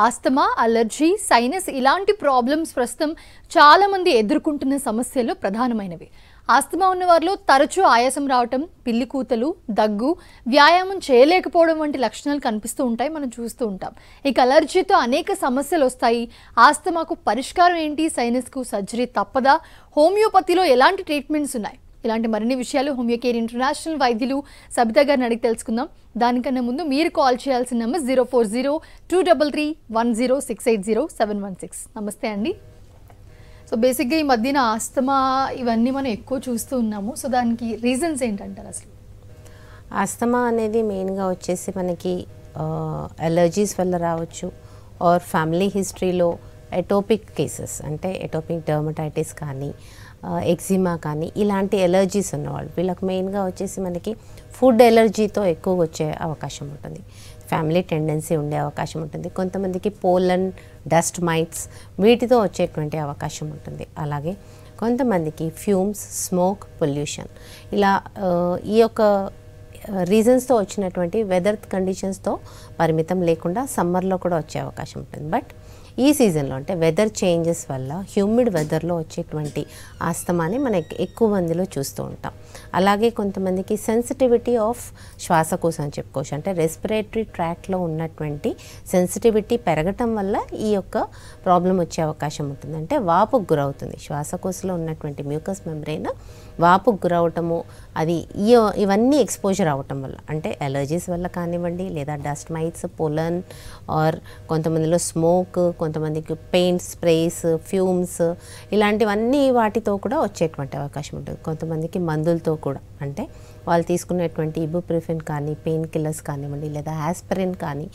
Asthma, allergy, sinus ఇలాంటి problems ప్రస్తుతం చాలా మంది ఎదుర్కొంటున్న సమస్యలు ప్రధానమైనవి. ఆస్తమా ఉన్న వారిలో తరచూ ఆయాసం రావటం, పిల్లి కూతలు, దగ్గు, వ్యాయామం చేయలేకపోవడం వంటి లక్షణాలు కనిపిస్తూ ఉంటాయి, మనం చూస్తూ ఉంటాం. ఇక అలర్జీతో అనేక సమస్యలు వస్తాయి. ఆస్తమాకు పరిష్కారం ఏంటి? సైనస్కు సర్జరీ తప్పదా? హోమియోపతిలో ఎలాంటి ట్రీట్మెంట్స్ ఉన్నాయి? ఇలాంటి మరిన్ని విషయాలు హోమియో కేర్ ఇంటర్నేషనల్ వైద్యులు సబితా గారిని అడిగి తెలుసుకుందాం. దానికన్నా ముందు మీరు కాల్ చేయాల్సిన నెంబర్ 04023310680716. నమస్తే అండి. సో బేసిక్గా ఈ మధ్యన ఆస్తమా ఇవన్నీ మనం ఎక్కువ చూస్తూ ఉన్నాము. సో దానికి రీజన్స్ ఏంటంటారు? అసలు ఆస్తమా అనేది మెయిన్గా వచ్చేసి మనకి అలర్జీస్ వల్ల రావచ్చు, ఆర్ ఫ్యామిలీ హిస్టరీలో ఎటోపిక్ కేసెస్ అంటే ఎటోపిక్ డర్మటైటిస్ కానీ ఎగ్జిమా కానీ ఇలాంటి ఎలర్జీస్ ఉన్నవాళ్ళు, వీళ్ళకి మెయిన్గా వచ్చేసి మనకి ఫుడ్ ఎలర్జీతో ఎక్కువ వచ్చే అవకాశం ఉంటుంది, ఫ్యామిలీ టెండెన్సీ ఉండే అవకాశం ఉంటుంది. కొంతమందికి పోలన్, డస్ట్ మైట్స్ వీటితో వచ్చేటువంటి అవకాశం ఉంటుంది. అలాగే కొంతమందికి ఫ్యూమ్స్, స్మోక్, పొల్యూషన్ ఇలా ఈ యొక్క రీజన్స్తో వచ్చినటువంటి వెదర్ కండిషన్స్తో పరిమితం లేకుండా సమ్మర్లో కూడా వచ్చే అవకాశం ఉంటుంది. బట్ ఈ సీజన్లో అంటే వెదర్ చేంజెస్ వల్ల హ్యూమిడ్ వెదర్లో వచ్చేటువంటి ఆస్తమాని మనం ఎక్కువ మందిలో చూస్తూ ఉంటాం. అలాగే కొంతమందికి సెన్సిటివిటీ ఆఫ్ శ్వాసకోశం అని చెప్పుకోవచ్చు, అంటే రెస్పిరేటరీ ట్రాక్లో ఉన్నటువంటి సెన్సిటివిటీ పెరగటం వల్ల ఈ యొక్క ప్రాబ్లం వచ్చే అవకాశం ఉంటుంది. అంటే వాపుకు గురవుతుంది, శ్వాసకోశంలో ఉన్నటువంటి మ్యూకస్ మెంబ్రెయిన్ వాపుకు గురవటము, అది ఇవన్నీ ఎక్స్పోజర్ అవ్వటం వల్ల, అంటే అలర్జీస్ వల్ల కానివ్వండి, లేదా డస్ట్ మైట్స్, పొలన్, ఆర్ కొంతమందిలో స్మోక్, కొంతమందికి పెయింట్ స్ప్రేస్, ఫ్యూమ్స్ ఇలాంటివన్నీ వాటితో కూడా వచ్చేటువంటి అవకాశం ఉంటుంది. కొంతమందికి మందులతో కూడా, అంటే వాళ్ళు తీసుకునేటువంటి ఇబుప్రోఫెన్ కానీ, పెయిన్ కిల్లర్స్ కానివ్వండి, లేదా ఆస్పిరిన్ కానీ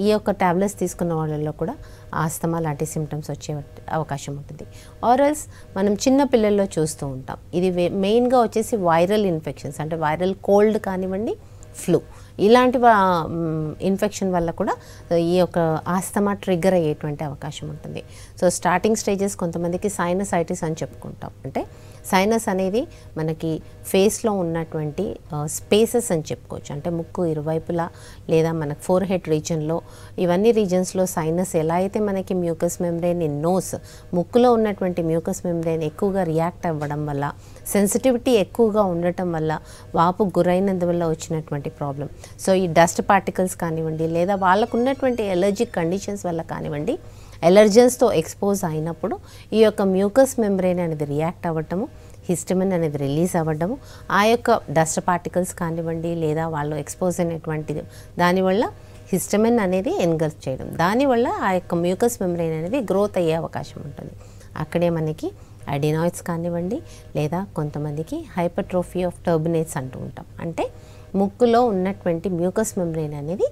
ఈ యొక్క టాబ్లెట్స్ తీసుకున్న వాళ్ళల్లో కూడా ఆస్తమా లాంటి సిమ్టమ్స్ వచ్చే అవకాశం ఉంటుంది. ఆర్ఎల్స్ మనం చిన్న పిల్లల్లో చూస్తూ ఉంటాం, ఇది మెయిన్గా వచ్చేసి వైరల్ ఇన్ఫెక్షన్స్, అంటే వైరల్ కోల్డ్ కానివ్వండి, ఫ్లూ ఇలాంటి ఇన్ఫెక్షన్ వల్ల కూడా ఈ యొక్క ఆస్తమా ట్రిగ్గర్ అయ్యేటువంటి అవకాశం ఉంటుంది. సో స్టార్టింగ్ స్టేజెస్ కొంతమందికి సైనసైటిస్ అని చెప్పుకుంటాం, అంటే సైనస్ అనేది మనకి ఫేస్లో ఉన్నటువంటి స్పేసెస్ అని చెప్పుకోవచ్చు, అంటే ముక్కు ఇరువైపులా లేదా మనకు ఫోర్ హెడ్ రీజన్లో, ఇవన్నీ రీజన్స్లో సైనస్ ఎలా అయితే మనకి మ్యూకస్ మెంబ్రెయిన్ ఇన్ నోస్, ముక్కులో ఉన్నటువంటి మ్యూకస్ మెంబ్రెయిన్ ఎక్కువగా రియాక్ట్ అవ్వడం వల్ల, సెన్సిటివిటీ ఎక్కువగా ఉండటం వల్ల, వాపు గురైనందువల్ల వచ్చినటువంటి ప్రాబ్లం. సో ఈ డస్ట్ పార్టికల్స్ కానివ్వండి, లేదా వాళ్ళకు ఉన్నటువంటి ఎలర్జిక్ కండిషన్స్ వల్ల కానివ్వండి, ఎలర్జెన్స్తో ఎక్స్పోజ్ అయినప్పుడు ఈ యొక్క మ్యూకస్ మెంబ్రెయిన్ అనేది రియాక్ట్ అవ్వటము, హిస్టమిన్ అనేది రిలీజ్ అవ్వడము, ఆ యొక్క డస్ట్ పార్టికల్స్ కానివ్వండి, లేదా వాళ్ళు ఎక్స్పోజ్ అయినటువంటి దానివల్ల హిస్టమిన్ అనేది ఎన్గల్ఫ్ చేయడం, దానివల్ల ఆ యొక్క మ్యూకస్ మెంబ్రెయిన్ అనేది గ్రోత్ అయ్యే అవకాశం ఉంటుంది. అక్కడే మనకి అడినాయిడ్స్ కానివ్వండి, లేదా కొంతమందికి హైపర్ట్రోఫీ ఆఫ్ టర్బినేట్స్ అంటూ ఉంటాం, అంటే ముక్కులో ఉన్నటువంటి మ్యూకస్ మెంబ్రెయిన్ అనేది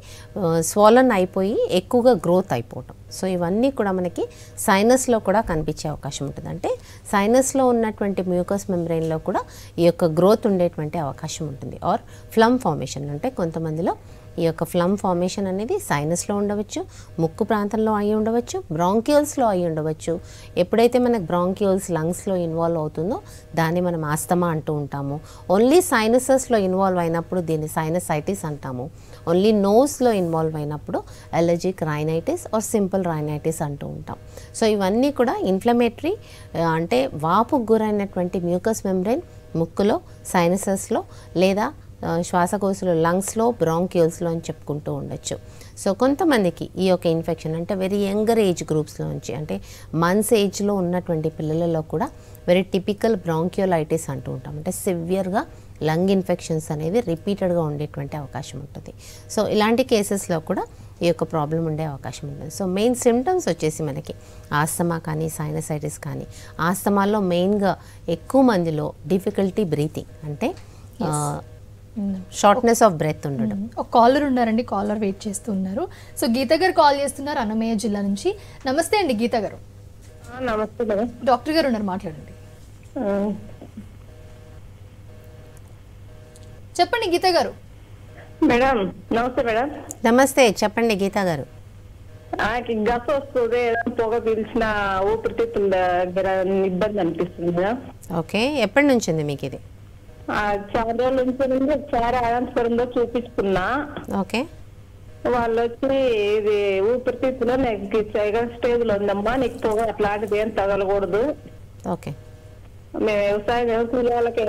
స్వాలన్ అయిపోయి ఎక్కువగా గ్రోత్ అయిపోవటం. సో ఇవన్నీ కూడా మనకి సైనస్లో కూడా కనిపించే అవకాశం ఉంటుంది, అంటే సైనస్లో ఉన్నటువంటి మ్యూకస్ మెంబ్రెయిన్లో కూడా ఈ యొక్క గ్రోత్ ఉండేటువంటి అవకాశం ఉంటుంది. ఆర్ ఫ్లమ్ ఫార్మేషన్, అంటే కొంతమందిలో ఈ యొక్క ఫ్లమ్ ఫార్మేషన్ అనేది సైనస్లో ఉండవచ్చు, ముక్కు ప్రాంతంలో అయి ఉండవచ్చు, బ్రాంక్యూల్స్లో అయి ఉండవచ్చు. ఎప్పుడైతే మనకు బ్రాంక్యూల్స్ లంగ్స్లో ఇన్వాల్వ్ అవుతుందో దాన్ని మనం ఆస్తమా అంటూ ఉంటాము. ఓన్లీ సైనసెస్లో ఇన్వాల్వ్ అయినప్పుడు దీన్ని సైనసైటిస్ అంటాము. ఓన్లీ నోస్లో ఇన్వాల్వ్ అయినప్పుడు allergic rhinitis or simple rhinitis అంటూ ఉంటాం. సో ఇవన్నీ కూడా ఇన్ఫ్లమేటరీ, అంటే వాపుకు గురైనటువంటి మ్యూకస్ మెంబ్రెయిన్ ముక్కులో, సైనసెస్లో, లేదా శ్వాసకోశంలో, లంగ్స్లో, బ్రాంక్యూల్స్లో అని చెప్పుకుంటూ ఉండొచ్చు. సో కొంతమందికి ఈ యొక్క ఇన్ఫెక్షన్ అంటే వెరీ యంగర్ ఏజ్ గ్రూప్స్లో నుంచి, అంటే మంత్స్ ఏజ్లో ఉన్నటువంటి పిల్లలలో కూడా వెరీ టిపికల్ బ్రాంక్యూలైటిస్ అంటూ ఉంటాం, అంటే సివియర్గా లంగ్ ఇన్ఫెక్షన్స్ అనేవి రిపీటెడ్గా ఉండేటువంటి అవకాశం ఉంటుంది. సో ఇలాంటి కేసెస్లో కూడా ఈ యొక్క ప్రాబ్లం ఉండే అవకాశం ఉంటుంది. సో మెయిన్ సిమ్టమ్స్ వచ్చేసి మనకి ఆస్తమా కానీ, సైనసైటిస్ కానీ, ఆస్తమాలో మెయిన్గా ఎక్కువ మందిలో డిఫికల్టీ బ్రీతింగ్, అంటే షార్ట్నెస్ ఆఫ్ బ్రెత్ ఉండడం. ఒక కాలర్ ఉన్నారండి, కాలర్ వెయిట్ చేస్తూ ఉన్నారు. సో గీత గారు కాల్ చేస్తున్నారు అన్నమయ్య జిల్లా నుంచి. నమస్తే అండి గీత గారు. నమస్తే మేడం. డాక్టర్ గారు ఉన్నారు, మాట్లాడండి. చెప్పండి గీత గారు. మేడం నమస్తే మేడం. నమస్తే, చెప్పండి గీత గారు. గస వస్తుంది, పొగ పీల్చిన ఊపిరితిత్తుల దగ్గర ఇబ్బంది అనిపిస్తుంది మేడం. ఓకే, ఎప్పటి నుంచి ఉంది మీకు ఇది? చాలా రోజుల నుంచి ఒకసారి అనంతపురంలో చూపించుకున్నా. ఓకే, వాళ్ళు వచ్చి ఇది ఊపిరితిత్తులో నీకు సెకండ్ స్టేజ్ లో ఉందమ్మా, నీకు పొగ అట్లాంటిది ఏం తగలకూడదు. ఓకే. మేము వ్యవసాయం వాళ్ళకి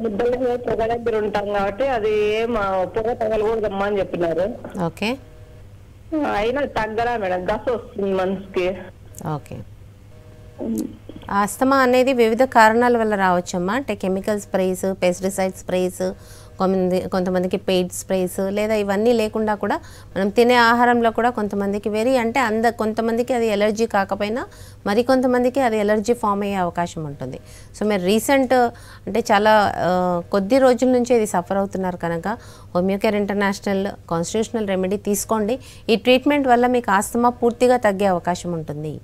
ముద్దల పొగ దగ్గర ఉంటాం కాబట్టి అది ఏం పొగ తగలకూడదమ్మా అని చెప్పినారు. ఓకే. అయినా తగ్గరా మేడం, గస వస్తుంది మనసుకి. ఓకే. ఆస్తమా అనేది వివిధ కారణాల వల్ల రావచ్చమ్మా. అంటే కెమికల్ స్ప్రేస్, పెస్టిసైడ్ స్ప్రేస్, కొంతమందికి పెయిడ్ స్ప్రేస్, లేదా ఇవన్నీ లేకుండా కూడా మనం తినే ఆహారంలో కూడా కొంతమందికి కొంతమందికి అది ఎలర్జీ కాకపోయినా మరికొంతమందికి అది ఎలర్జీ ఫామ్ అయ్యే అవకాశం ఉంటుంది. సో మీరు రీసెంట్ అంటే చాలా కొద్ది రోజుల నుంచి ఇది సఫర్ అవుతున్నారు కనుక హోమియోకేర్ ఇంటర్నేషనల్ కాన్స్టిట్యూషనల్ రెమెడీ తీసుకోండి. ఈ ట్రీట్మెంట్ వల్ల మీకు ఆస్తమా పూర్తిగా తగ్గే అవకాశం ఉంటుంది,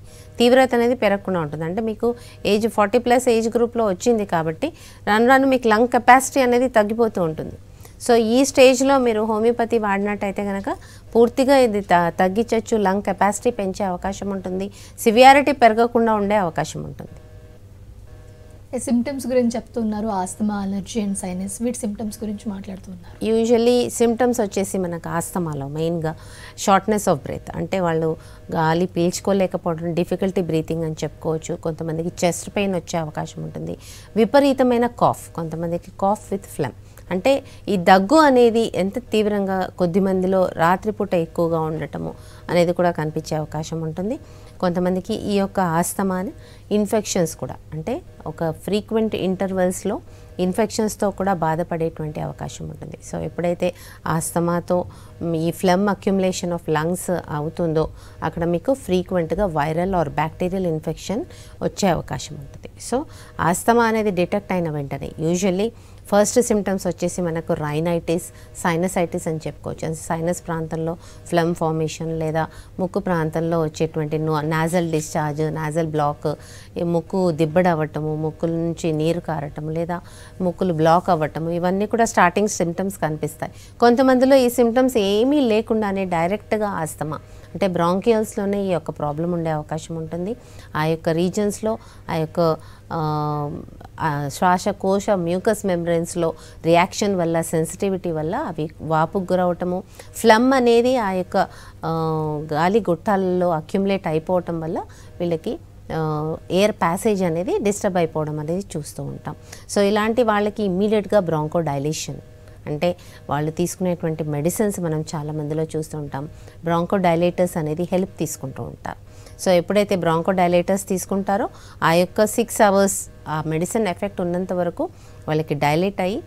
తీవ్రత అనేది పెరగకుండా ఉంటుంది. అంటే మీకు ఏజ్ 40+ ఏజ్ గ్రూప్లో వచ్చింది కాబట్టి రాను రాను మీకు లంగ్ కెపాసిటీ అనేది తగ్గిపోతూ ఉంటుంది. సో ఈ స్టేజ్లో మీరు హోమియోపతి వాడినట్టయితే కనుక పూర్తిగా ఇది తగ్గించవచ్చు, లంగ్ కెపాసిటీ పెంచే అవకాశం ఉంటుంది, సివియారిటీ పెరగకుండా ఉండే అవకాశం ఉంటుంది. సిమ్టమ్స్ గురించి చెప్తున్నారు, ఆస్తమా, అలర్జీ అండ్ సైనస్, వీటి సిమ్టమ్స్ గురించి మాట్లాడుతున్నారు. యూజువల్లీ సిమ్టమ్స్ వచ్చేసి మనకు ఆస్తమాలో మెయిన్గా షార్ట్నెస్ ఆఫ్ బ్రెత్, అంటే వాళ్ళు గాలి పీల్చుకోలేకపోవడం, డిఫికల్టీ బ్రీతింగ్ అని చెప్పుకోవచ్చు. కొంతమందికి చెస్ట్ పెయిన్ వచ్చే అవకాశం ఉంటుంది. విపరీతమైన కాఫ్, కొంతమందికి కాఫ్ విత్ ఫ్లమ్, అంటే ఈ దగ్గు అనేది ఎంత తీవ్రంగా కొద్ది మందిలో రాత్రిపూట ఎక్కువగా ఉండటము అనేది కూడా కనిపించే అవకాశం ఉంటుంది. కొంతమందికి ఈ యొక్క ఆస్తమాని ఇన్ఫెక్షన్స్ కూడా, అంటే ఒక ఫ్రీక్వెంట్ ఇంటర్వెల్స్లో ఇన్ఫెక్షన్స్తో కూడా బాధపడేటువంటి అవకాశం ఉంటుంది. సో ఎప్పుడైతే ఆస్తమాతో ఈ ఫ్లమ్ అక్యుములేషన్ ఆఫ్ లంగ్స్ అవుతుందో అక్కడ మీకు ఫ్రీక్వెంట్గా వైరల్ ఆర్ బ్యాక్టీరియల్ ఇన్ఫెక్షన్ వచ్చే అవకాశం ఉంటుంది. సో ఆస్తమా అనేది డిటెక్ట్ అయిన వెంటనే యూజువల్లీ ఫస్ట్ సిమ్టమ్స్ వచ్చేసి మనకు రైనైటిస్, సైనసైటిస్ అని చెప్పుకోవచ్చు. సైనస్ ప్రాంతంలో ఫ్లమ్ ఫార్మేషన్, లేదా ముక్కు ప్రాంతంలో వచ్చేటువంటి నాజల్ డిశ్చార్జ్, నాజల్ బ్లాక్, ముక్కు దిబ్బడవ్వటము, ముక్కుల నుంచి నీరు కారటము, లేదా ముక్కులు బ్లాక్ అవ్వటము, ఇవన్నీ కూడా స్టార్టింగ్ సిమ్టమ్స్ కనిపిస్తాయి. కొంతమందిలో ఈ సిమ్టమ్స్ ఏమీ లేకుండానే డైరెక్ట్గా ఆస్తమా అంటే బ్రాంకియల్స్లోనే ఈ యొక్క ప్రాబ్లం ఉండే అవకాశం ఉంటుంది. ఆ యొక్క రీజన్స్లో ఆ యొక్క శ్వాసకోశ మ్యూకస్ మెంబ్రెన్స్లో రియాక్షన్ వల్ల, సెన్సిటివిటీ వల్ల అవి వాపుకు గురవటము, ఫ్లమ్ అనేది ఆ యొక్క గాలి గొట్టాలలో అక్యుములేట్ అయిపోవటం వల్ల వీళ్ళకి ఎయిర్ ప్యాసేజ్ అనేది డిస్టర్బ్ అయిపోవడం అనేది చూస్తూ ఉంటాం. సో ఇలాంటి వాళ్ళకి ఇమ్మీడియట్గా బ్రాంకో డైలేషన్, అంటే వాళ్ళు తీసుకునేటువంటి మెడిసిన్స్ మనం చాలా మందిలో చూస్తూ ఉంటాం. బ్రాంకో డైలేటర్స్ అనేది హెల్ప్ తీసుకుంటూ ఉంటారు. సో ఎప్పుడైతే బ్రాంకో డైలేటర్స్ తీసుకుంటారో ఆ యొక్క 6 hours ఆ మెడిసిన్ ఎఫెక్ట్ ఉన్నంత వరకు వాళ్ళకి డైలేట్ అయ్యి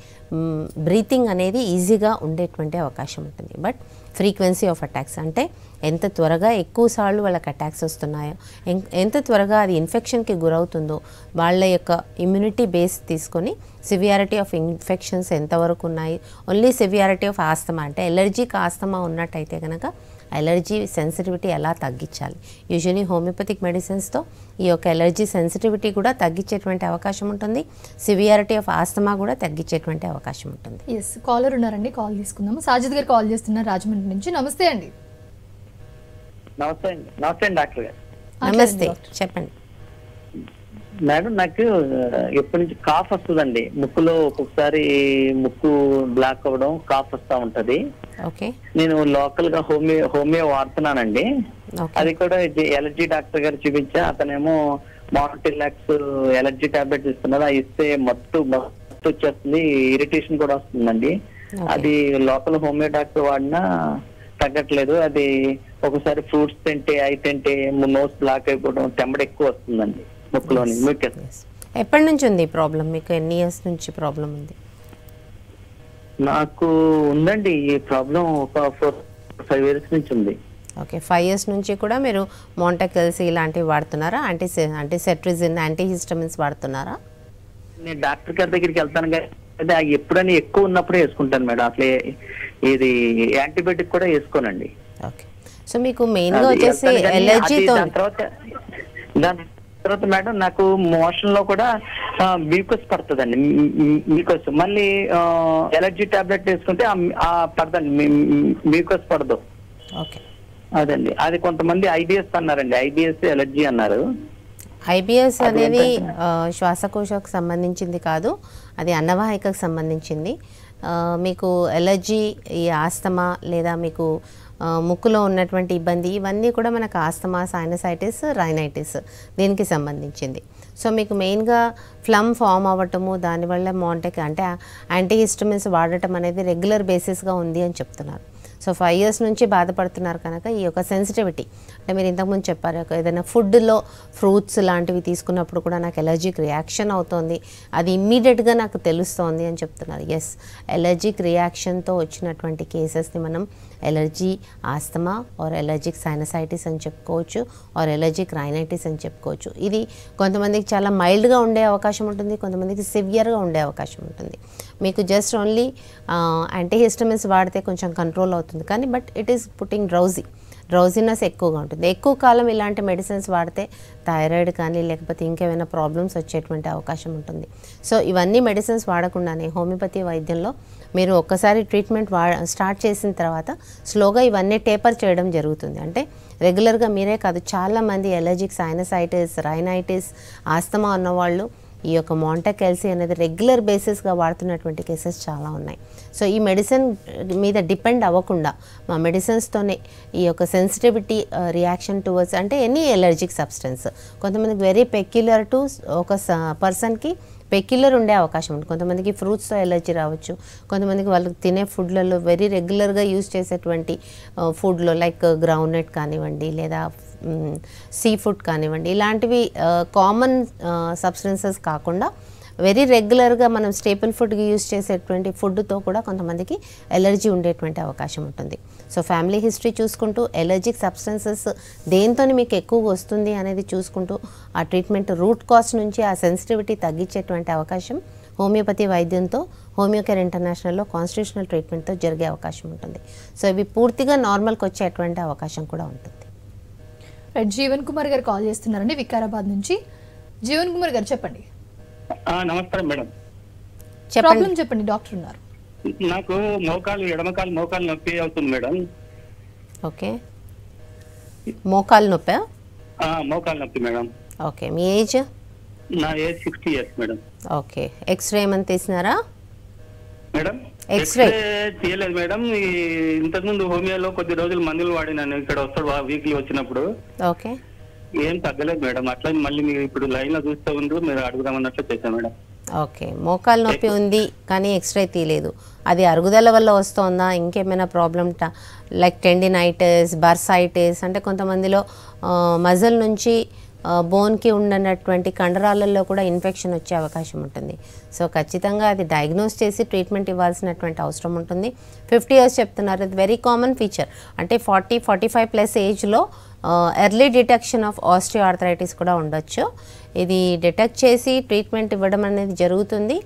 బ్రీతింగ్ అనేది ఈజీగా ఉండేటువంటి అవకాశం ఉంటుంది. బట్ ఫ్రీక్వెన్సీ ఆఫ్ అటాక్స్, అంటే ఎంత త్వరగా ఎక్కువసార్లు వాళ్ళకి అటాక్స్ వస్తున్నాయో, ఎంత త్వరగా అది ఇన్ఫెక్షన్కి గురవుతుందో వాళ్ళ యొక్క ఇమ్యూనిటీ బేస్ తీసుకొని సివియారిటీ ఆఫ్ ఇన్ఫెక్షన్స్ ఎంతవరకు ఉన్నాయి, ఓన్లీ సివియారిటీ ఆఫ్ ఆస్తమా అంటే ఎలర్జీకి ఆస్తమా ఉన్నట్టయితే కనుక ఎలర్జీ సెన్సిటివిటీ ఎలా తగ్గించాలి. యూజువలీ హోమియోపతిక్ మెడిసిన్స్తో ఈ యొక్క ఎలర్జీ సెన్సిటివిటీ కూడా తగ్గించేటువంటి అవకాశం ఉంటుంది, సివియారిటీ ఆఫ్ ఆస్తమా కూడా తగ్గించేటువంటి అవకాశం ఉంటుంది. ఎస్, కాలర్ ఉన్నారండి, కాల్ తీసుకుందాము. సాజిద్ గారు కాల్ చేస్తున్నారు రాజమండ్రి నుంచి. నమస్తే అండి. నమస్తే అండి డాక్టర్ గారు. నమస్తే, చెప్పండి మేడం. నాకు ఎప్పటి నుంచి కాఫ్ వస్తుందండి, ముక్కులో ఒక్కొక్కసారి ముక్కు బ్లాక్ అవ్వడం, కాఫ్ వస్తూ ఉంటది. ఓకే. నేను లోకల్ గా హోమియో వాడుతున్నానండి. అది కూడా ఎలర్జీ డాక్టర్ గారు చూపించా, అతనేమో మానోటిలాక్స్ ఎలర్జీ టాబ్లెట్స్ ఇస్తున్నారు. అది ఇస్తే మత్తు వచ్చేస్తుంది, ఇరిటేషన్ కూడా వస్తుందండి. అది లోకల్ హోమియో డాక్టర్ వాడినా తగ్గట్లేదు. అది ఒకసారి ఫ్రూట్స్ తింటే అవి తింటే నోస్ బ్లాక్ అయిపోవడం, తెమ్మడ ఎక్కువ వస్తుందండి ముక్కులోని. ఎప్పటి నుంచి ఉంది ప్రాబ్లం మీకు? ఎన్ని ఇయర్స్ నుంచి ప్రాబ్లం ఉంది? నాకు ఉందండి ఈ ప్రాబ్లం ఒక 4-5 years నుంచి ఉంది. ఓకే, 5 years నుంచి కూడా మీరు మోంటెకెల్స్ ఇలాంటివి వాడుతున్నారా? యాంటీసెట్రిజిన్, యాంటీహిస్టమిన్స్ వాడుతున్నారా? నేను డాక్టర్ గారి దగ్గరికి వెళ్తాను కానీ ఎప్పుడైనా ఎక్కువ ఉన్నప్పుడే వేసుకుంటాను మేడం. అసలే ఇది యాంటీబయాటిక్ కూడా వేసుకోనండి. ఓకే. సో మీకు మెయిన్గా వచ్చేసి ఎలర్జీతో, దాని తర్వాత మేడం నాకు మోషన్ లో కూడా మ్యూకస్ పడుతుందండి. మ్యూకస్ మళ్ళీ ఎలర్జీ టాబ్లెట్ వేసుకుంటే పడదండి, మ్యూకస్ పడదు. ఓకే. అదండి, అది కొంతమంది ఐబిఎస్ అన్నారండి, ఐబిఎస్ ఎలర్జీ అన్నారు. ఐబిఎస్ అనేది శ్వాసకోశకు సంబంధించింది కాదు, అది అన్నవాహికకు సంబంధించింది. మీకు ఎలర్జీ, ఈ ఆస్తమా లేదా మీకు ముక్కులో ఉన్నటువంటి ఇబ్బంది, ఇవన్నీ కూడా మనకు ఆస్తమా, సైనసైటిస్, రైనైటిస్ దీనికి సంబంధించింది. సో మీకు మెయిన్గా ఫ్లమ్ ఫామ్ అవ్వటము, దానివల్ల మాంటెక్ అంటే యాంటీహిస్టమిన్స్ వాడటం అనేది రెగ్యులర్ బేసిస్గా ఉంది అని చెప్తున్నారు. సో 5 years నుంచి బాధపడుతున్నారు కనుక ఈ యొక్క సెన్సిటివిటీ, అంటే మీరు ఇంతకుముందు చెప్పారు ఏదైనా ఫుడ్లో ఫ్రూట్స్ లాంటివి తీసుకున్నప్పుడు కూడా నాకు ఎలర్జిక్ రియాక్షన్ అవుతోంది, అది ఇమ్మీడియట్గా నాకు తెలుస్తోంది అని చెప్తున్నారు. ఎస్, ఎలర్జిక్ రియాక్షన్తో వచ్చినటువంటి కేసెస్ని మనం allergy asthma or allergic sinusitis అని చెప్పుకోవచ్చు, ఆర్ ఎలర్జిక్ రైనైటిస్ అని చెప్పుకోవచ్చు. ఇది కొంతమందికి చాలా మైల్డ్గా ఉండే అవకాశం ఉంటుంది, కొంతమందికి సివియర్గా ఉండే అవకాశం ఉంటుంది. మీకు జస్ట్ ఓన్లీ యాంటీహిస్టమిన్స్ వాడితే కొంచెం కంట్రోల్ అవుతుంది, కానీ but it is putting drowsiness ఎక్కువగా ఉంటుంది. ఎక్కువ కాలం ఇలాంటి మెడిసిన్స్ వాడితే థైరాయిడ్ కానీ లేకపోతే ఇంకేమైనా ప్రాబ్లమ్స్ వచ్చేటువంటి అవకాశం ఉంటుంది. సో ఇవన్నీ మెడిసిన్స్ వాడకుండానే హోమియోపతి వైద్యంలో మీరు ఒక్కసారి ట్రీట్మెంట్ స్టార్ట్ చేసిన తర్వాత స్లోగా ఇవన్నీ టేపర్ చేయడం జరుగుతుంది. అంటే రెగ్యులర్గా మీరే కాదు, చాలామంది ఎలర్జిక్ సైనసైటిస్, రైనైటిస్, ఆస్తమా ఉన్నవాళ్ళు ఈ యొక్క మాంటెక్ ఎల్సీ అనేది రెగ్యులర్ బేసిస్గా వాడుతున్నటువంటి కేసెస్ చాలా ఉన్నాయి. సో ఈ మెడిసిన్ మీద డిపెండ్ అవ్వకుండా మా మెడిసిన్స్తోనే ఈ యొక్క సెన్సిటివిటీ రియాక్షన్ టువర్డ్స్ అంటే ఎనీ ఎలర్జిక్ సబ్స్టెన్స్, కొంతమందికి వెరీ పెక్యులర్ టు ఒక పర్సన్కి పెక్యులర్ ఉండే అవకాశం ఉంటుంది. కొంతమందికి ఫ్రూట్స్తో ఎలర్జీ రావచ్చు, కొంతమందికి వాళ్ళకి తినే ఫుడ్లలో వెరీ రెగ్యులర్గా యూజ్ చేసేటువంటి ఫుడ్లో లైక్ గ్రౌండ్నట్ కానివ్వండి లేదా సీ ఫుడ్ కానివ్వండి, ఇలాంటివి కామన్ సబ్స్టెన్సెస్ కాకుండా వెరీ రెగ్యులర్గా మనం స్టేపుల్ ఫుడ్కి యూజ్ చేసేటువంటి ఫుడ్తో కూడా కొంతమందికి ఎలర్జీ ఉండేటువంటి అవకాశం ఉంటుంది. సో ఫ్యామిలీ హిస్టరీ చూసుకుంటూ ఎలర్జిక్ సబ్స్టెన్సెస్ దేంతో మీకు ఎక్కువగా వస్తుంది అనేది చూసుకుంటూ ఆ ట్రీట్మెంట్ రూట్ కాస్ట్ నుంచి ఆ సెన్సిటివిటీ తగ్గించేటువంటి అవకాశం హోమియోపతి వైద్యంతో హోమియోకేర్ ఇంటర్నేషనల్లో కాన్స్టిట్యూషనల్ ట్రీట్మెంట్తో జరిగే అవకాశం ఉంటుంది. సో ఇవి పూర్తిగా నార్మల్కి వచ్చేటువంటి అవకాశం కూడా ఉంటుంది. జీవన్ కుమార్ గారు కాల్ చేస్తున్నారండి వికారాబాద్ నుంచి. జీవన్ కుమార్ గారు చెప్పండి. నమస్కారం మేడం. ప్రాబ్లం చెప్పండి, డాక్టర్ ఉన్నారు. నాకు ఎడమకాలు మోకాలు నొప్పి అవుతుంది మేడం. ఓకే, మోకాలు నొప్పి? మోకాలు నొప్పి మేడం. ఓకే, మీ ఏజ్? నా age 60 years madam. Okay, x-ray ఏమైనా తీసినారా మేడం? ఎక్స్రే తీయలేదు మేడం. ఇంతకుముందు హోమియోలో కొద్ది రోజులు మందులు వాడినాను, ఇక్కడ వస్తాడు వీక్లీ వచ్చినప్పుడు. ఓకే, ఏం తగ్గలేదు మేడం. అట్లా మళ్ళీ మీరు ఇప్పుడు లైన్ లో చూస్తూ ఉండ్రు, మీరు అడుగుదామన్నట్లు చేశాను మేడం. ఓకే, మోకాలు నొప్పి ఉంది కానీ ఎక్స్రే తీయలేదు. అది అరుగుదల వల్ల వస్తుందా, ఇంకేమైనా ప్రాబ్లమ్ లైక్ టెండినైటిస్, బర్సైటిస్, అంటే కొంతమందిలో మజిల్ నుంచి బోన్కి ఉండనటువంటి కండరాలలో కూడా ఇన్ఫెక్షన్ వచ్చే అవకాశం ఉంటుంది. సో ఖచ్చితంగా అది డయాగ్నోస్ చేసి ట్రీట్మెంట్ ఇవ్వాల్సినటువంటి అవసరం ఉంటుంది. 50 years చెప్తున్నారు, ఇది వెరీ కామన్ ఫీచర్. అంటే 40-45+ ఏజ్లో ఎర్లీ డిటెక్షన్ ఆఫ్ ఆస్టియోఆర్థరైటిస్ కూడా ఉండొచ్చు. ఇది డిటెక్ట్ చేసి ట్రీట్మెంట్ ఇవ్వడం అనేది జరుగుతుంది.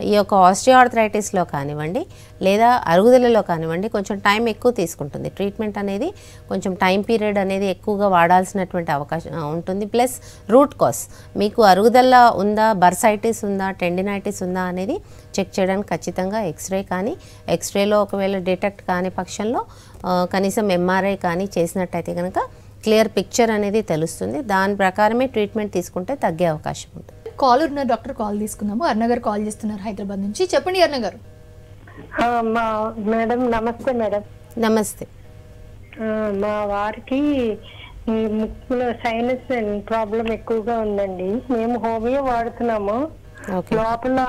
ఈ యొక్క ఆస్టియోఆర్థరైటిస్లో కానివ్వండి లేదా అరుగుదలలో కానివ్వండి కొంచెం టైం ఎక్కువ తీసుకుంటుంది. ట్రీట్మెంట్ అనేది కొంచెం టైం పీరియడ్ అనేది ఎక్కువగా వాడాల్సినటువంటి అవకాశం ఉంటుంది. ప్లస్ రూట్ కాజ్, మీకు అరుగుదల ఉందా, బర్సైటిస్ ఉందా, టెండినైటిస్ ఉందా అనేది చెక్ చేయడానికి ఖచ్చితంగా ఎక్స్రే కానీ, ఎక్స్రేలో ఒకవేళ డిటెక్ట్ కాని పక్షంలో కనీసం ఎంఆర్ఐ కానీ చేసినట్టయితే కనుక క్లియర్ పిక్చర్ అనేది తెలుస్తుంది. దాని ప్రకారమే ట్రీట్మెంట్ తీసుకుంటే తగ్గే అవకాశం ఉంటుంది. కాల్ ఉన్న డాక్టర్ కాల్ తీసుకుందాము. అరుణ గారు కాల్ చేస్తున్నారు హైదరాబాద్ నుంచి. చెప్పండి అరుణ గారు. మేడం నమస్తే. మేడం నమస్తే. మా వారికి ఈ ముక్కులో సైనస్ ప్రాబ్లం ఎక్కువగా ఉందండి. మేము హోమియో వాడుతున్నాము. లోపల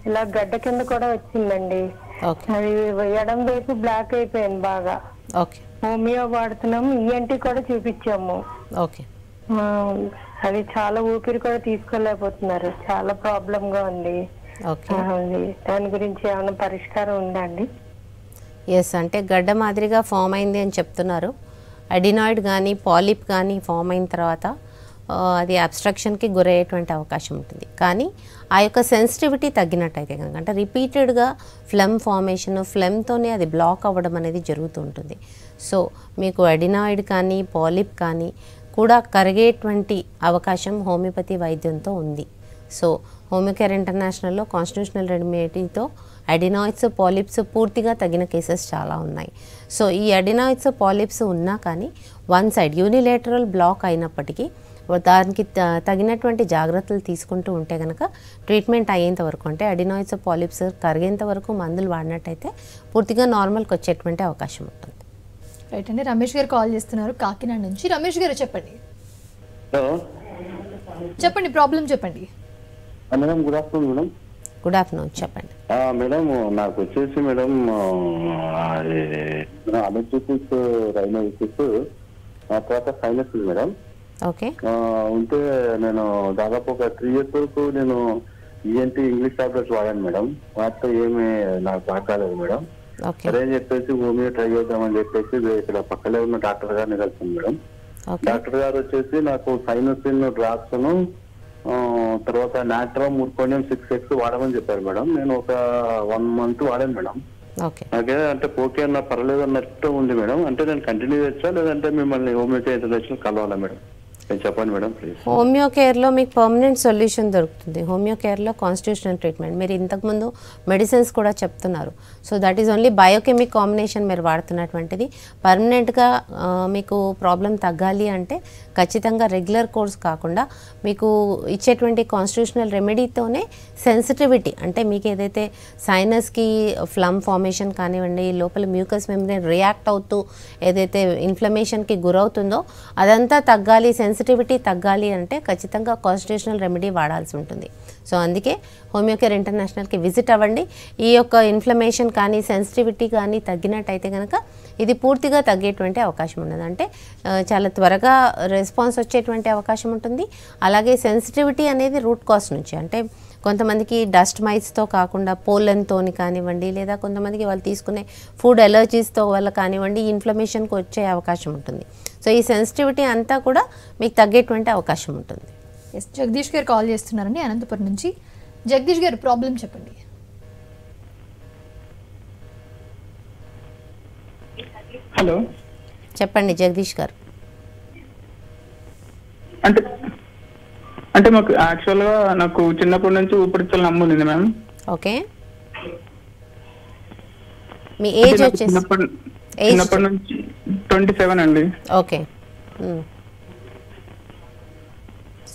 ఇలా గడ్డ కింద కూడా వచ్చిందండి. అది ఎడం వైపు బ్లాక్ అయిపోయింది బాగా. హోమియో వాడుతున్నాము, ఈఎన్టీ కూడా చూపించాము. అది చాలా ఊపిరి కూడా తీసుకోలేకపోతున్నారు, చాలా ప్రాబ్లం గా ఉంది. దాని గురించి ఏమైనా పరిష్కారం ఉందా అండి? ఎస్, అంటే గడ్డ మాదిరిగా ఫామ్ అయింది అని చెప్తున్నారు. అడినాయిడ్ కానీ పాలిప్ కానీ ఫామ్ అయిన తర్వాత అది అబ్స్ట్రక్షన్కి గురయ్యేటువంటి అవకాశం ఉంటుంది. కానీ ఆ యొక్క సెన్సిటివిటీ తగ్గినట్టయితే కనుక, అంటే రిపీటెడ్గా ఫ్లెమ్ ఫార్మేషన్, ఫ్లెమ్తోనే అది బ్లాక్ అవ్వడం అనేది జరుగుతూ ఉంటుంది. సో మీకు అడినాయిడ్ కానీ పాలిప్ కానీ కూడా కరిగేటువంటి అవకాశం హోమియోపతి వైద్యంతో ఉంది. సో హోమియోకేర్ ఇంటర్నేషనల్లో కాన్స్టిట్యూషనల్ రెమెడీతో అడినాయిడ్స్, పాలిప్స్ పూర్తిగా తగిన కేసెస్ చాలా ఉన్నాయి. సో ఈ అడినాయిడ్స్, పాలిప్స్ ఉన్నా కానీ వన్ సైడ్ యూనిలేటరల్ బ్లాక్ అయినప్పటికీ దానికి తగినటువంటి జాగ్రత్తలు తీసుకుంటూ ఉంటే కనుక ట్రీట్మెంట్ అయ్యేంత వరకు, అంటే అడినాయిడ్స్, పాలిప్స్ కరిగేంత వరకు మందులు వాడినట్టయితే పూర్తిగా నార్మల్కి వచ్చేటువంటి అవకాశం ఉంటుంది. రైట్ అండి, రమేష్ గారు కాల్ చేస్తున్నారు కాకినాడ నుంచి. రమేష్ గారు చెప్పండి. హలో చెప్పండి, ప్రాబ్లం చెప్పండి. Madam, good afternoon madam. Good afternoon, చెప్పండి. మేడం, నాకు వచ్చేసి మేడం అలర్జిటిస్, రైనోసిస్, తర్వాత సైనస్ మేడం. ఓకే. ఉంటే నేను దాదాపు ఒక 3 years వరకు నేను ఈఎన్టీ ఇంగ్లీష్ టాబ్లెట్స్ వాడాను మేడం. వాటితో ఏమి నాకు బాగా కాలేదు మేడం. సరే అని చెప్పేసి హోమియో ట్రై చేద్దామని చెప్పేసి ఇక్కడ పక్కనే ఉన్న డాక్టర్ గారిని కలిసాను మేడం. డాక్టర్ గారు వచ్చేసి నాకు సైనోసిన్ డ్రాప్స్ తర్వాత నాట్రమ్ ముర్కోనియం 6x వాడమని చెప్పారు మేడం. నేను ఒక 1 month వాడాను మేడం. నాకే అంటే ఓకే అన్న పర్లేదు అన్నట్టు ఉంది మేడం. అంటే నేను కంటిన్యూ చేయొచ్చా లేదంటే మిమ్మల్ని హోమియోపతి ఇంటర్నేషనల్ కలవాలా మేడం? చెప్పండి మేడం ప్లీజ్. హోమియో కేర్లో మీకు పర్మనెంట్ సొల్యూషన్ దొరుకుతుంది. హోమియో కేర్లో కాన్స్టిట్యూషనల్ ట్రీట్మెంట్, మీరు ఇంతకుముందు మెడిసిన్స్ కూడా చెప్తున్నారు. So that is only biochemic combination మీరు వాడుతున్నటువంటిది. పర్మనెంట్గా మీకు ప్రాబ్లం తగ్గాలి అంటే ఖచ్చితంగా రెగ్యులర్ కోర్స్ కాకుండా మీకు ఇచ్చేటువంటి కాన్స్టిట్యూషనల్ రెమెడీతోనే సెన్సిటివిటీ, అంటే మీకు ఏదైతే సైనస్కి ఫ్లమ్ ఫార్మేషన్ కానివ్వండి, లోపల మ్యూకస్ మెంబ్రేన్ రియాక్ట్ అవుతూ ఏదైతే ఇన్ఫ్లమేషన్కి గురవుతుందో అదంతా తగ్గాలి, సెన్సిటివిటీ తగ్గాలి అంటే ఖచ్చితంగా కాన్స్టిట్యూషనల్ రెమెడీ వాడాల్సి ఉంటుంది. సో అందుకే హోమియో కేర్ ఇంటర్నేషనల్కి విజిట్ అవ్వండి. ఈ యొక్క ఇన్ఫ్లమేషన్ కానీ సెన్సిటివిటీ కానీ తగ్గినట్టయితే కనుక ఇది పూర్తిగా తగ్గేటువంటి అవకాశం ఉన్నది. అంటే చాలా త్వరగా రెస్పాన్స్ వచ్చేటువంటి అవకాశం ఉంటుంది. అలాగే సెన్సిటివిటీ అనేది రూట్ కాజ్ నుంచి, అంటే కొంతమందికి డస్ట్ మైట్స్తో కాకుండా పోలన్తోని కానివ్వండి, లేదా కొంతమందికి వాళ్ళు తీసుకునే ఫుడ్ ఎలర్జీస్తో వల్ల కానివ్వండి ఇన్ఫ్లమేషన్కి వచ్చే అవకాశం ఉంటుంది. సో ఈ సెన్సిటివిటీ అంతా కూడా మీకు తగ్గేటువంటి అవకాశం ఉంటుంది. జగదీష్ గారు కాల్ చేస్తున్నారండి అనంతపురం నుంచి. జగదీష్ గారు ప్రాబ్లం చెప్పండి. హలో చెప్పండి జగదీష్ గారు. అంటే మాకు యాక్చువల్ గా నాకు చిన్నప్పటి నుంచి ఊపిరితిత్తుల నమ్ము ఉంది మ్యామ్. ఓకే. మీ ఏజ్ వచ్చేసి చిన్నప్పటి నుంచి 27 అండి. ఓకే.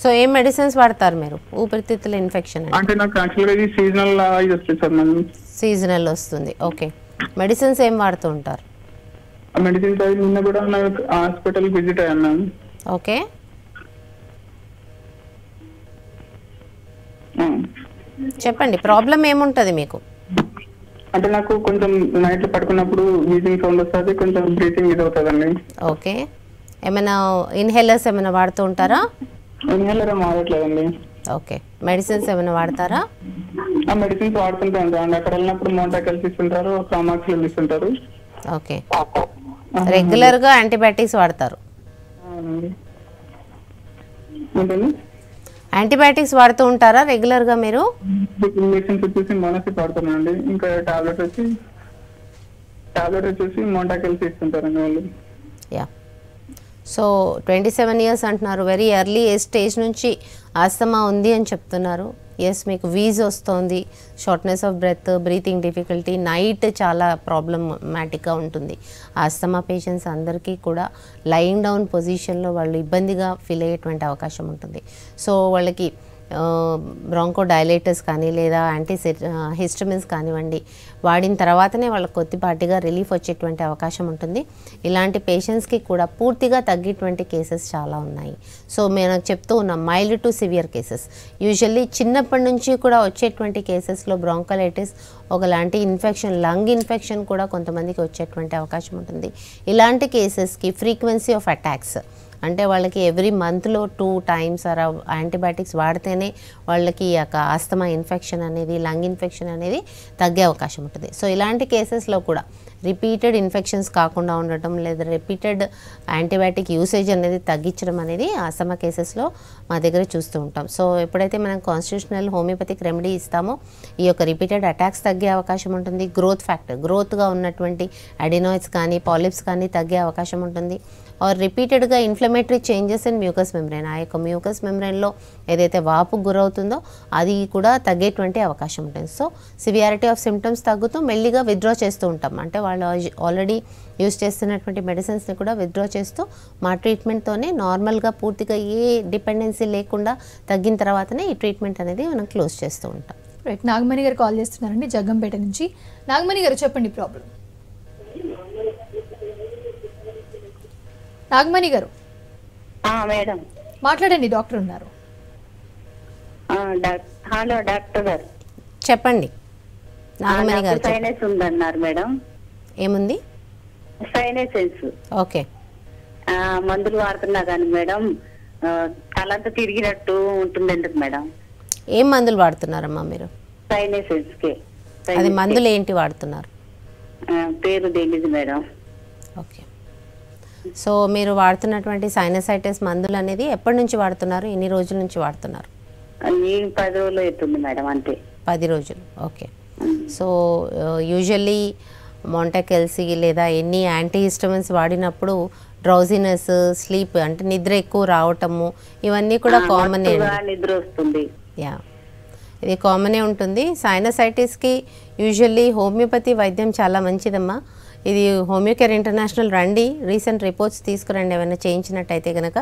సో ఏం మెడిసిన్స్ వాడతారు మీరు ఊపిరితిత్తుల ఇన్ఫెక్షన్? అంటే నాకు యాక్చువల్ గా ఇది సీజనల్ ఇది వస్తుంది సార్. మ్యామ్ సీజనల్ వస్తుంది. ఓకే. మెడిసిన్స్ ఏం వాడుతూ ఉంటారు? మెడిసిన్స్ అవి నిన్న కూడా నాకు హాస్పిటల్ విజిట్ అయ్యాను మ్యామ్. ఓకే. చెప్పండి, ప్రాబ్లం ఏముంటుంది మీకు? అంటే నాకు కొంచెం నైట్ పడుకున్నప్పుడు వీజింగ్ సౌండ్ వస్తుంది, కొంచెం బ్రీతింగ్ ఇది అవుతుందండి. ఓకే. ఏమైనా ఇన్హేలర్స్ ఏమైనా వాడుతూ ఉంటారా? ఇన్హేలర్ వాడట్లేదండి. ఓకే. మెడిసిన్స్ ఏమైనా వాడతారా? ఆ మెడిసిన్స్ వాడుతుంటా ఉంటాను. అక్కడ వెళ్ళినప్పుడు మోంటాకెల్స్ ఇస్తుంటారు, కామాక్సిల్ ఇస్తుంటారు. ఓకే. రెగ్యులర్గా యాంటీబయాటిక్స్ వాడతారు? యాంటీబయాటిక్స్ వాడుతూ ఉంటారా రెగ్యులర్గా మీరు? మెడిసిన్స్ వచ్చేసి మోనోసిప్ వాడుతున్నానండి. ఇంకా టాబ్లెట్ వచ్చేసి మోంటాకెల్స్ ఇస్తుంటారండి వాళ్ళు. యా. సో 27 years అంటున్నారు, వెరీ ఎర్లీ స్టేజ్ నుంచి ఆస్తమా ఉంది అని చెప్తున్నారు. ఎస్, మీకు వీజ్ వస్తుంది, shortness of breath, breathing difficulty, night చాలా ప్రాబ్లమాటిక్గా ఉంటుంది. ఆస్తమా పేషెంట్స్ అందరికీ కూడా లయింగ్ డౌన్ పొజిషన్లో వాళ్ళు ఇబ్బందిగా ఫీల్ అయ్యేటువంటి అవకాశం ఉంటుంది. సో వాళ్ళకి బ్రాంకో డైలేటర్స్ కానీ లేదా హిస్టమిన్స్ కానివ్వండి వాడిన తర్వాతనే వాళ్ళకి కొద్దిపాటిగా రిలీఫ్ వచ్చేటువంటి అవకాశం ఉంటుంది. ఇలాంటి పేషెంట్స్కి కూడా పూర్తిగా తగ్గేటువంటి కేసెస్ చాలా ఉన్నాయి. సో మేము చెప్తూ ఉన్నాం mild to severe cases. Usually చిన్నప్పటి నుంచి కూడా వచ్చేటువంటి కేసెస్లో బ్రాంకలైటిస్ ఒకలాంటి ఇన్ఫెక్షన్, లంగ్ ఇన్ఫెక్షన్ కూడా కొంతమందికి వచ్చేటువంటి అవకాశం ఉంటుంది. ఇలాంటి కేసెస్కి ఫ్రీక్వెన్సీ ఆఫ్ అటాక్స్, అంటే వాళ్ళకి ఎవ్రీ మంత్లో 2 times యాంటీబయాటిక్స్ వాడితేనే వాళ్ళకి ఆస్తమా ఇన్ఫెక్షన్ అనేది, లంగ్ ఇన్ఫెక్షన్ అనేది తగ్గే అవకాశం ఉంటుంది. సో ఇలాంటి కేసెస్లో కూడా రిపీటెడ్ ఇన్ఫెక్షన్స్ కాకుండా ఉండటం లేదా రిపీటెడ్ యాంటీబయాటిక్ యూసేజ్ అనేది తగ్గించడం అనేది ఆస్తమా కేసెస్లో మా దగ్గర చూస్తూ ఉంటాం. సో ఎప్పుడైతే మనం కాన్స్టిట్యూషనల్ హోమియోపతిక్ రెమెడీ ఇస్తామో ఈ యొక్క రిపీటెడ్ అటాక్స్ తగ్గే అవకాశం ఉంటుంది. గ్రోత్ ఫ్యాక్టర్, గ్రోత్గా ఉన్నటువంటి అడినాయిడ్స్ కానీ పాలిప్స్ కానీ తగ్గే అవకాశం ఉంటుంది. ఆర్ రిపీటెడ్గా inflammatory changes in mucus membrane, ఆ యొక్క మ్యూకస్ మెంబ్రెయిన్లో ఏదైతే వాపు గురవుతుందో అది కూడా తగ్గేటువంటి అవకాశం ఉంటుంది. సో సివియారిటీ ఆఫ్ సిమ్టమ్స్ తగ్గుతూ మెల్లిగా విత్డ్రా చేస్తూ ఉంటాం. అంటే వాళ్ళు ఆల్రెడీ యూజ్ చేస్తున్నటువంటి మెడిసిన్స్ని కూడా విత్డ్రా చేస్తూ మా ట్రీట్మెంట్తోనే నార్మల్గా పూర్తిగా ఏ డిపెండెన్సీ లేకుండా తగ్గిన తర్వాతనే ఈ ట్రీట్మెంట్ అనేది మనం క్లోజ్ చేస్తూ ఉంటాం. రైట్. నాగమణి గారు కాల్ చేస్తున్నారండి జగ్గంపేట నుంచి. నాగమణి గారు చెప్పండి ప్రాబ్లం. నాగమణి గారు మేడం. మాట్లాడండి, డాక్టర్ ఉన్నారు. హలో డాక్టర్ గారు, చెప్పండి. నాగమణి గారు సైనస్ ఉందన్నారు మేడం. ఏముంది? సైనసెన్స్. ఓకే. మందులు వాడుతున్నా కానీ మేడం తలంతా తిరిగినట్టు ఉంటుంది ఎందుకు మేడం? ఏం మందులు వాడుతున్నారమ్మా మీరు? సైనసెన్స్ కి. అది మందులు ఏంటి వాడుతున్నారు? పేరు తెలియదు మేడం. ఓకే. సో మీరు వాడుతున్నటువంటి సైనసైటిస్ మందులు అనేది ఎప్పటి నుంచి వాడుతున్నారు? ఎన్ని రోజుల నుంచి వాడుతున్నారు? 10 రోజులు అవుతుంది మేడం, అంతే. 10 రోజులు. ఓకే. సో యూజువల్లీ మోంటెకెల్సీ లేదా ఎన్ని యాంటీ హిస్టమిన్స్ వాడినప్పుడు డ్రౌజినెస్, స్లీప్ అంటే నిద్ర ఎక్కువ రావటము ఇవన్నీ కూడా కామన్. నిద్ర వస్తుంది. యా, ఇది కామనే ఉంటుంది. సైనసైటిస్కి యూజువల్లీ హోమియోపతి వైద్యం చాలా మంచిదమ్మా. ఇది హోమియోకేర్ ఇంటర్నేషనల్ రండి, రీసెంట్ రిపోర్ట్స్ తీసుకురండి ఏమైనా చేయించినట్టయితే కనుక.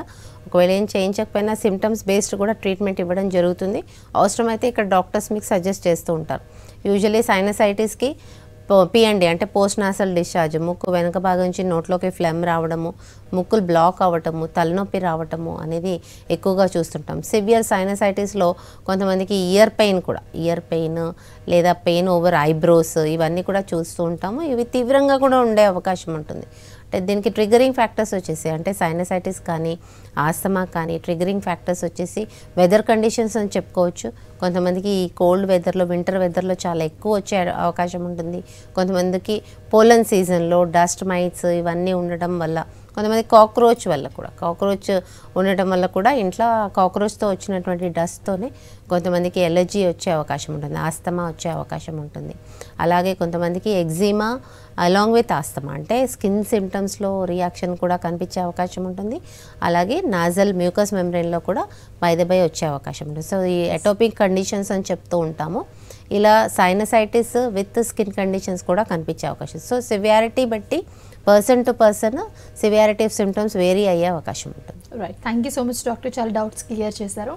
ఒకవేళ ఏం చేయించకపోయినా సిమ్టమ్స్ బేస్డ్ కూడా ట్రీట్మెంట్ ఇవ్వడం జరుగుతుంది. అవసరమైతే ఇక్కడ డాక్టర్స్ మీకు సజెస్ట్ చేస్తూ ఉంటారు. యూజువల్లీ సైనసైటిస్కి పిఎండి అంటే పోస్ట్ నాసల్ డిశ్చార్జ్, ముక్కు వెనక భాగం నుంచి నోట్లోకి ఫ్లెమ్ రావడము, ముక్కులు బ్లాక్ అవ్వటము, తలనొప్పి రావటము అనేది ఎక్కువగా చూస్తుంటాం. సివియర్ సైనసైటిస్లో కొంతమందికి ఇయర్ పెయిన్ లేదా పెయిన్ ఓవర్ ఐబ్రోస్ ఇవన్నీ కూడా చూస్తూ ఉంటాము. ఇవి తీవ్రంగా కూడా ఉండే అవకాశం ఉంటుంది. అంటే దీనికి ట్రిగరింగ్ ఫ్యాక్టర్స్ వచ్చేసి అంటే సైనసైటిస్ కానీ ఆస్తమా కానీ ట్రిగరింగ్ ఫ్యాక్టర్స్ వచ్చేసి వెదర్ కండిషన్స్ అని చెప్పుకోవచ్చు. కొంతమందికి ఈ కోల్డ్ వెదర్లో, వింటర్ వెదర్లో చాలా ఎక్కువ వచ్చే అవకాశం ఉంటుంది. కొంతమందికి పోలన్ సీజన్లో డస్ట్ మైట్స్ ఇవన్నీ ఉండటం వల్ల, కొంతమంది కాక్రోచ్ ఉండటం వల్ల కూడా ఇంట్లో కాక్రోచ్తో వచ్చినటువంటి డస్ట్తోనే కొంతమందికి ఎలర్జీ వచ్చే అవకాశం ఉంటుంది, ఆస్తమా వచ్చే అవకాశం ఉంటుంది. అలాగే కొంతమందికి ఎగ్జిమా అలాంగ్ విత్ ఆస్తమా అంటే స్కిన్ సిమ్టమ్స్లో రియాక్షన్ కూడా కనిపించే అవకాశం ఉంటుంది. అలాగే నాజల్ మ్యూకస్ మెంబ్రెయిన్లో కూడా బై వచ్చే అవకాశం ఉంటుంది. సో ఈ ఎటోపిక్ కండిషన్స్ అని చెప్తూ ఉంటాము. ఇలా సైనసైటిస్ విత్ స్కిన్ కండిషన్స్ కూడా కనిపించే అవకాశం. సో సివియారిటీ బట్టి person to person severity of symptoms vary అయ్యే అవకాశం ఉంటుంది. Right, thank you so much doctor, చాలా డౌట్స్ క్లియర్ చేశారు.